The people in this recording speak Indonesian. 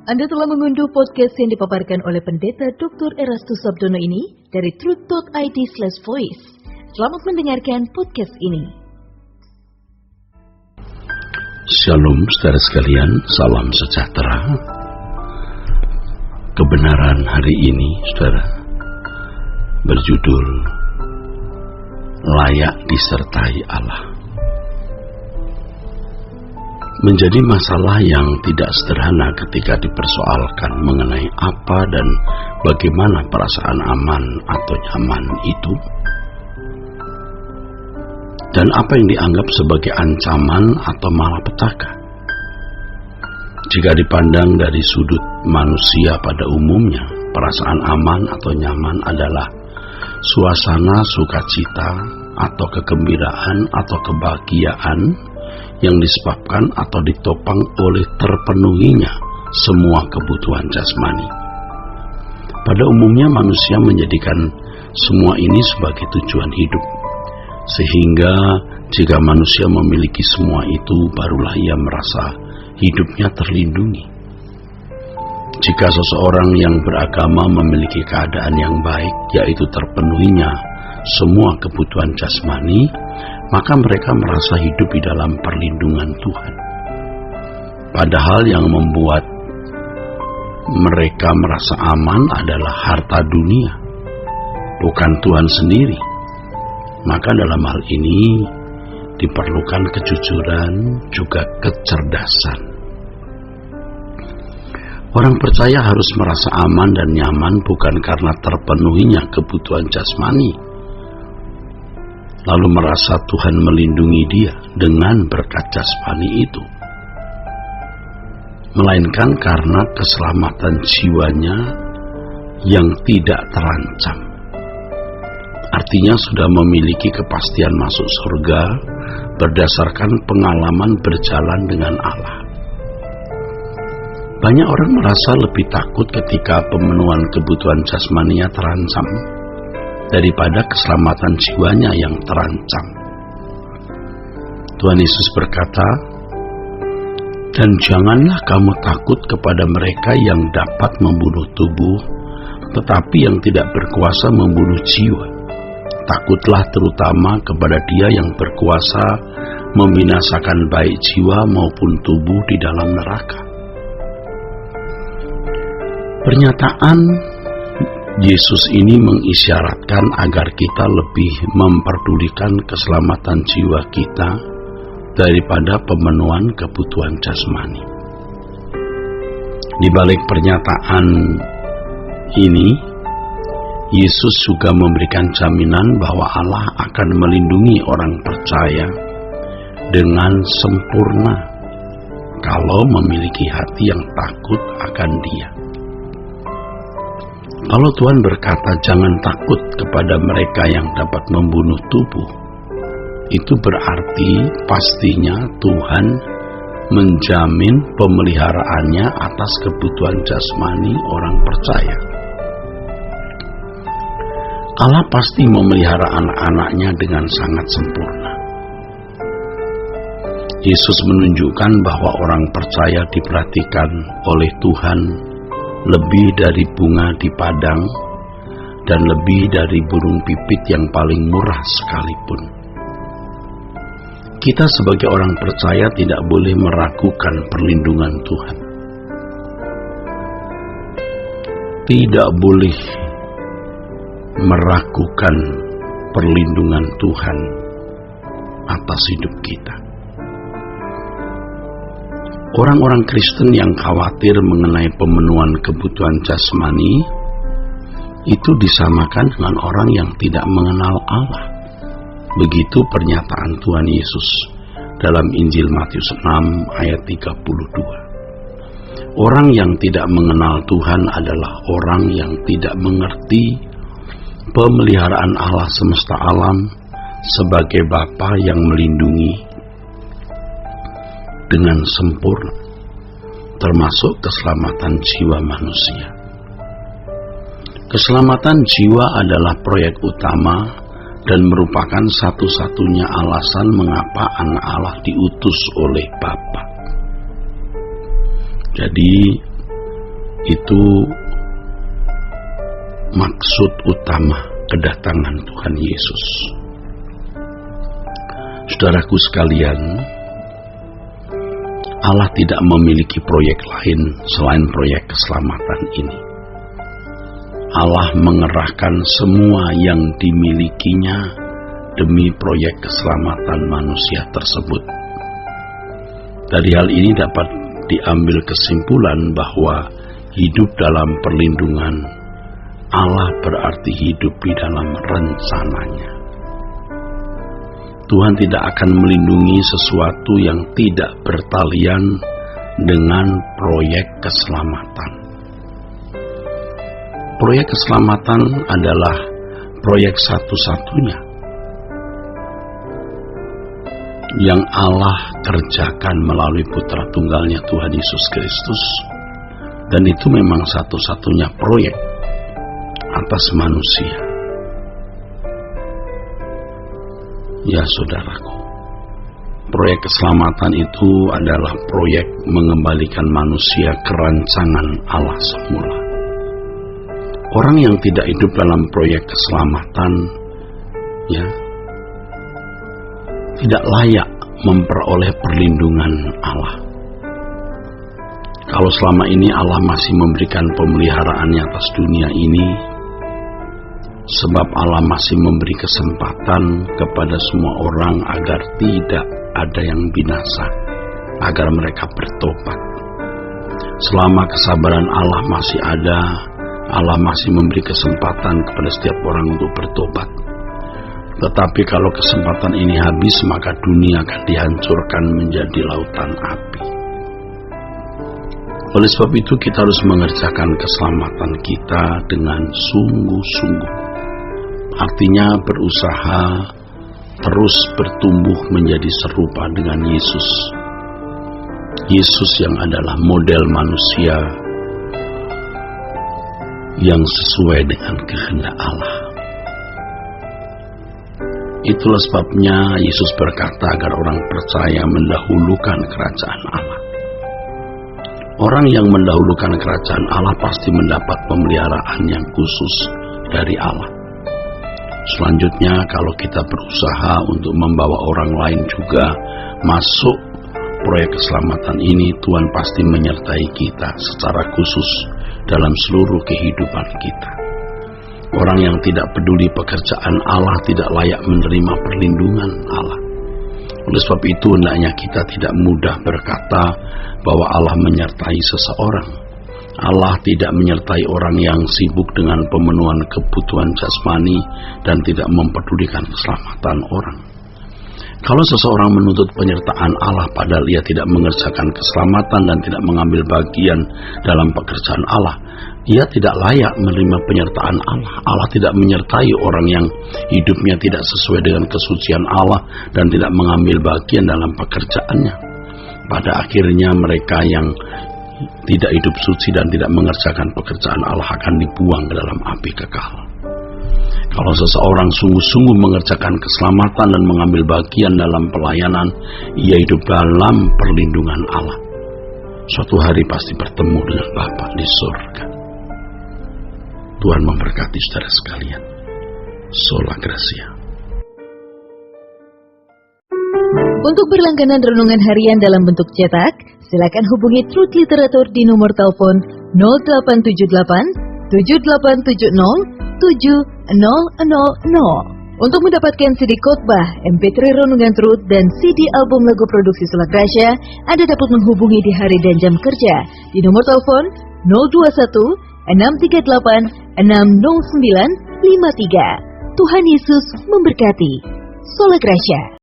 Anda telah mengunduh podcast yang dipaparkan oleh Pendeta Dr. Erastus Sabdono ini dari truth.id/voice. Selamat mendengarkan podcast ini. Shalom saudara sekalian, salam sejahtera. Kebenaran hari ini, saudara, berjudul Layak Disertai Allah. Menjadi masalah yang tidak sederhana ketika dipersoalkan mengenai apa dan bagaimana perasaan aman atau nyaman itu, dan apa yang dianggap sebagai ancaman atau malapetaka. Jika dipandang dari sudut manusia pada umumnya, perasaan aman atau nyaman adalah suasana sukacita atau kegembiraan atau kebahagiaan yang disebabkan atau ditopang oleh terpenuhinya semua kebutuhan jasmani. Pada umumnya manusia menjadikan semua ini sebagai tujuan hidup, sehingga jika manusia memiliki semua itu, barulah ia merasa hidupnya terlindungi. Jika seseorang yang beragama memiliki keadaan yang baik, yaitu terpenuhinya semua kebutuhan jasmani, maka mereka merasa hidup di dalam perlindungan Tuhan. Padahal yang membuat mereka merasa aman adalah harta dunia, bukan Tuhan sendiri. Maka dalam hal ini diperlukan kejujuran juga kecerdasan. Orang percaya harus merasa aman dan nyaman bukan karena terpenuhinya kebutuhan jasmani, lalu merasa Tuhan melindungi dia dengan berkat jasmani itu, melainkan karena keselamatan jiwanya yang tidak terancam. Artinya sudah memiliki kepastian masuk surga berdasarkan pengalaman berjalan dengan Allah. Banyak orang merasa lebih takut ketika pemenuhan kebutuhan jasmaninya terancam daripada keselamatan jiwanya yang terancam. Tuhan Yesus berkata, "Dan janganlah kamu takut kepada mereka yang dapat membunuh tubuh, tetapi yang tidak berkuasa membunuh jiwa. Takutlah terutama kepada Dia yang berkuasa membinasakan baik jiwa maupun tubuh di dalam neraka." Pernyataan Yesus ini mengisyaratkan agar kita lebih memperdulikan keselamatan jiwa kita daripada pemenuhan kebutuhan jasmani. Di balik pernyataan ini, Yesus juga memberikan jaminan bahwa Allah akan melindungi orang percaya dengan sempurna kalau memiliki hati yang takut akan Dia. Kalau Tuhan berkata jangan takut kepada mereka yang dapat membunuh tubuh, itu berarti pastinya Tuhan menjamin pemeliharaannya atas kebutuhan jasmani orang percaya. Allah pasti memelihara anak-anaknya dengan sangat sempurna. Yesus menunjukkan bahwa orang percaya diperhatikan oleh Tuhan lebih dari bunga di padang dan lebih dari burung pipit yang paling murah sekalipun. Kita sebagai orang percaya tidak boleh meragukan perlindungan Tuhan. Tidak boleh meragukan perlindungan Tuhan atas hidup kita. Orang-orang Kristen yang khawatir mengenai pemenuhan kebutuhan jasmani itu disamakan dengan orang yang tidak mengenal Allah. Begitu pernyataan Tuhan Yesus dalam Injil Matius 6 ayat 32. Orang yang tidak mengenal Tuhan adalah orang yang tidak mengerti pemeliharaan Allah semesta alam sebagai Bapa yang melindungi dengan sempurna, termasuk keselamatan jiwa manusia. Keselamatan jiwa adalah proyek utama dan merupakan satu-satunya alasan mengapa anak Allah diutus oleh Bapa. Jadi Itu maksud utama kedatangan Tuhan Yesus. Saudaraku sekalian, Allah tidak memiliki proyek lain selain proyek keselamatan ini. Allah mengerahkan semua yang dimilikinya demi proyek keselamatan manusia tersebut. Dari hal ini dapat diambil kesimpulan bahwa hidup dalam perlindungan Allah berarti hidup di dalam rencananya. Tuhan tidak akan melindungi sesuatu yang tidak bertalian dengan proyek keselamatan. Proyek keselamatan adalah proyek satu-satunya yang Allah kerjakan melalui Putra Tunggalnya Tuhan Yesus Kristus, dan itu memang satu-satunya proyek atas manusia. Ya saudaraku, proyek keselamatan itu adalah proyek mengembalikan manusia ke rancangan Allah semula. Orang yang tidak hidup dalam proyek keselamatan, ya, tidak layak memperoleh perlindungan Allah. Kalau selama ini Allah masih memberikan pemeliharaannya atas dunia ini, sebab Allah masih memberi kesempatan kepada semua orang agar tidak ada yang binasa, agar mereka bertobat. Selama kesabaran Allah masih ada, Allah masih memberi kesempatan kepada setiap orang untuk bertobat. Tetapi kalau kesempatan ini habis, maka dunia akan dihancurkan menjadi lautan api. Oleh sebab itu kita harus mengerjakan keselamatan kita dengan sungguh-sungguh. Artinya berusaha terus bertumbuh menjadi serupa dengan Yesus. Yesus yang adalah model manusia yang sesuai dengan kehendak Allah. Itulah sebabnya Yesus berkata agar orang percaya mendahulukan kerajaan Allah. Orang yang mendahulukan kerajaan Allah pasti mendapat pemeliharaan yang khusus dari Allah. Selanjutnya, kalau kita berusaha untuk membawa orang lain juga masuk proyek keselamatan ini, Tuhan pasti menyertai kita secara khusus dalam seluruh kehidupan kita. Orang yang tidak peduli pekerjaan Allah tidak layak menerima perlindungan Allah. Oleh sebab itu, hendaknya kita tidak mudah berkata bahwa Allah menyertai seseorang. Allah tidak menyertai orang yang sibuk dengan pemenuhan kebutuhan jasmani dan tidak mempedulikan keselamatan orang. Kalau seseorang menuntut penyertaan Allah padahal ia tidak mengerjakan keselamatan dan tidak mengambil bagian dalam pekerjaan Allah, ia tidak layak menerima penyertaan Allah. Allah tidak menyertai orang yang hidupnya tidak sesuai dengan kesucian Allah dan tidak mengambil bagian dalam pekerjaannya. Pada akhirnya mereka yang tidak hidup suci dan tidak mengerjakan pekerjaan Allah akan dibuang ke dalam api kekal. Kalau seseorang sungguh-sungguh mengerjakan keselamatan dan mengambil bagian dalam pelayanan, ia hidup dalam perlindungan Allah. Suatu hari pasti bertemu dengan Bapa di surga. Tuhan memberkati saudara sekalian. Sola Gracia. Untuk berlangganan renungan harian dalam bentuk cetak, silakan hubungi Truth Literatur di nomor telepon 0878 7870 7000. Untuk mendapatkan CD khotbah, MP3 renungan Truth, dan CD album lagu produksi Sola Gracia, Anda dapat menghubungi di hari dan jam kerja di nomor telepon 021 638 60953. Tuhan Yesus memberkati. Sola Gracia.